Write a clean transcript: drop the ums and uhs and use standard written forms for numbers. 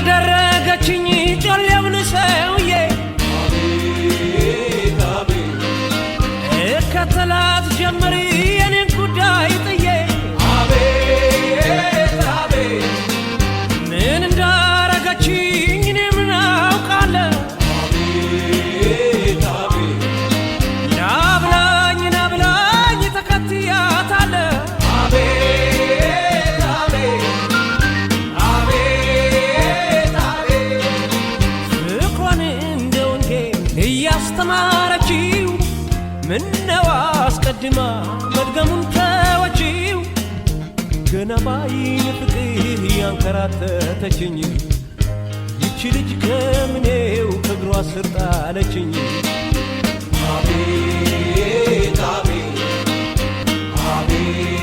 ያደረገችኝ ጨለምን ሰውዬ እከተላት ጀመር የኔን ጉዳይ ጥዬ ምን እንዳረገችኝ እኔ ምን አውቃለሁ ናብላኝ ተከትያታለሁ እያስተማረችው ምነው አስቀድማ መድገሙን ተወችው ገና ባይን ፍቅር ያንከራተተችኝ ይቺ ልጅ ከምኔው ከእግሯ ስር ጣለችኝ አቤት አቤት አቤት